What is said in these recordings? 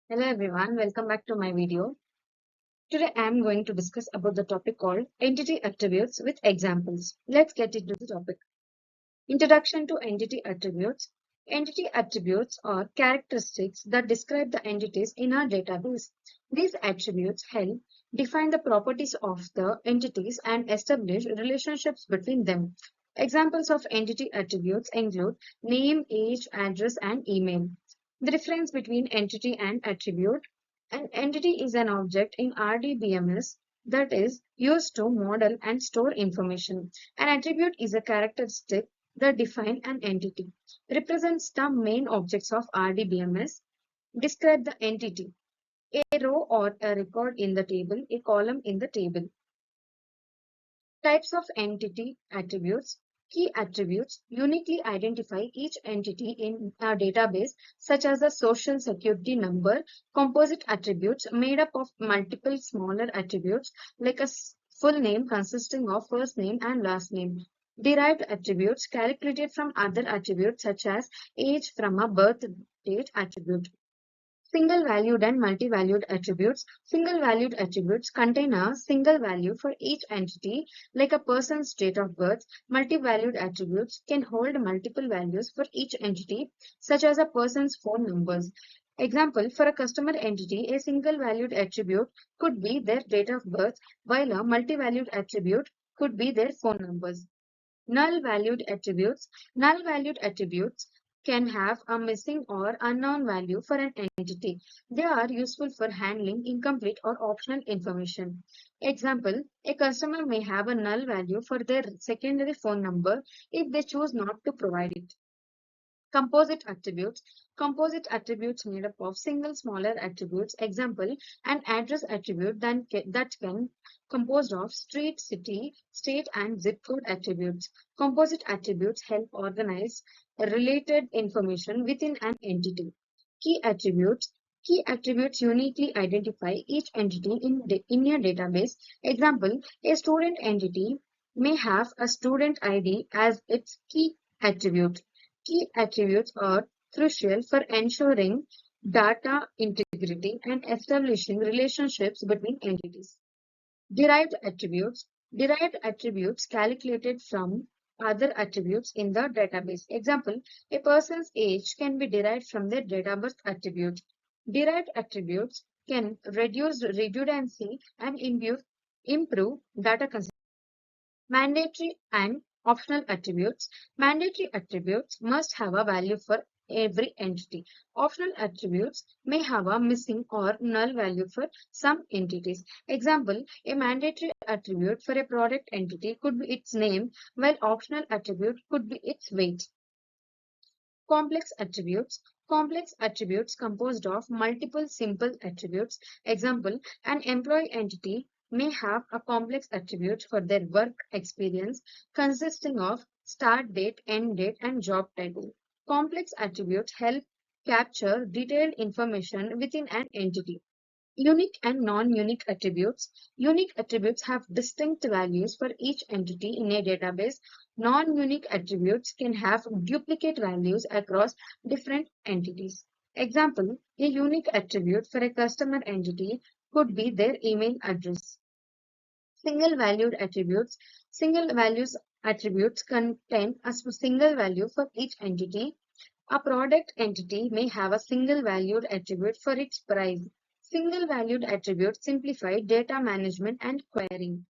Hello everyone, welcome back to my video. Today I am going to discuss about the topic called entity attributes with examples. Let's get into the topic. Introduction to entity attributes. Entity attributes are characteristics that describe the entities in our database. These attributes help define the properties of the entities and establish relationships between them. Examples of entity attributes include name, age, address, and email. The difference between entity and attribute. An entity is an object in RDBMS that is used to model and store information. An attribute is a characteristic that define an entity, represents the main objects of RDBMS, describe the entity, a row or a record in the table, a column in the table. Types of entity attributes. Key attributes uniquely identify each entity in a database, such as a social security number. Composite attributes made up of multiple smaller attributes, like a full name consisting of first name and last name. Derived attributes calculated from other attributes, such as age from a birth date attribute. Single valued and multi-valued attributes. Single valued attributes contain a single value for each entity, like a person's date of birth. Multi-valued attributes can hold multiple values for each entity, such as a person's phone numbers. Example, for a customer entity, a single valued attribute could be their date of birth, while a multi-valued attribute could be their phone numbers. Null valued attributes. Null valued attributes can have a missing or unknown value for an entity. They are useful for handling incomplete or optional information. Example, a customer may have a null value for their secondary phone number if they choose not to provide it. Composite attributes. Composite attributes made up of single smaller attributes. Example, an address attribute that can composed of street, city, state, and zip code attributes. Composite attributes help organize related information within an entity. Key attributes. Key attributes uniquely identify each entity in a database. Example, a student entity may have a student ID as its key attribute. Key attributes are crucial for ensuring data integrity and establishing relationships between entities. Derived attributes. Derived attributes calculated from other attributes in the database. Example, a person's age can be derived from their date of birth attribute. Derived attributes can reduce redundancy and improve data consistency. Mandatory and optional attributes. Mandatory attributes must have a value for every entity. Optional attributes may have a missing or null value for some entities. Example, a mandatory attribute for a product entity could be its name, while optional attribute could be its weight. Complex attributes. Complex attributes composed of multiple simple attributes. Example, an employee entity may have a complex attribute for their work experience consisting of start date, end date, and job title. Complex attributes help capture detailed information within an entity. Unique and non-unique attributes. Unique attributes have distinct values for each entity in a database. Non-unique attributes can have duplicate values across different entities. Example, a unique attribute for a customer entity could be their email address. Single valued attributes. Single values attributes contain a single value for each entity. A product entity may have a single valued attribute for its price. Single valued attributes simplify data management and querying.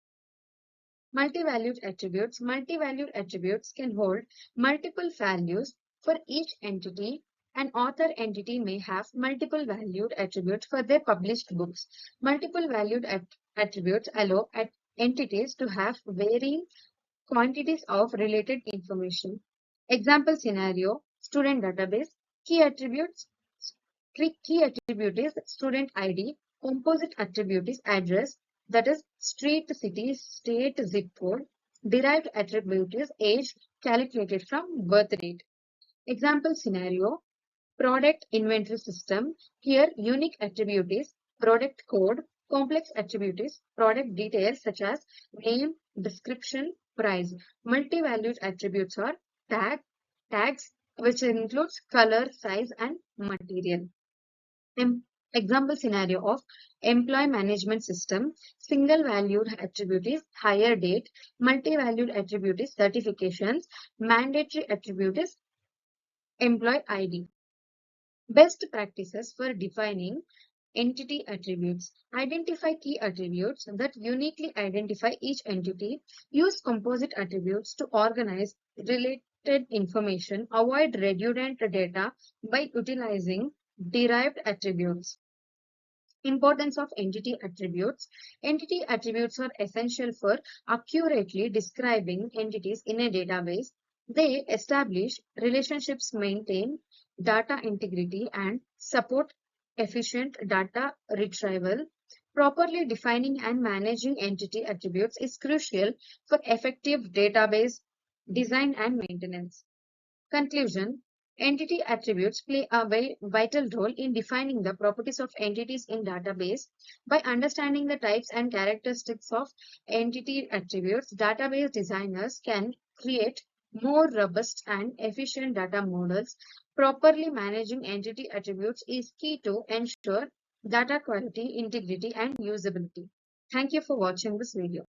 Multi-valued attributes. Multi-valued attributes can hold multiple values for each entity. An author entity may have multiple valued attributes for their published books. Multiple valued attributes allow entities to have varying quantities of related information. Example scenario, student database. Key attributes. Key attribute is student ID. Composite attribute is address, that is street, city, state, zip code. Derived attribute is age calculated from birth date. Example scenario, product inventory system. Here unique attribute is product code. Complex attribute is product details such as name, description, price. Multi-valued attributes are tags, which includes color, size, and material. Example scenario of employee management system: single valued attribute is hire date, multi-valued attribute is certifications, mandatory attribute is employee ID. Best practices for defining entity attributes: identify key attributes that uniquely identify each entity, use composite attributes to organize related information, avoid redundant data by utilizing derived attributes. Importance of entity attributes. Entity attributes are essential for accurately describing entities in a database. They establish relationships, maintain data integrity, and support efficient data retrieval. Properly defining and managing entity attributes is crucial for effective database design and maintenance. Conclusion: entity attributes play a vital role in defining the properties of entities in database. By understanding the types and characteristics of entity attributes, database designers can create more robust and efficient data models. Properly managing entity attributes is key to ensure data quality, integrity, and usability. Thank you for watching this video.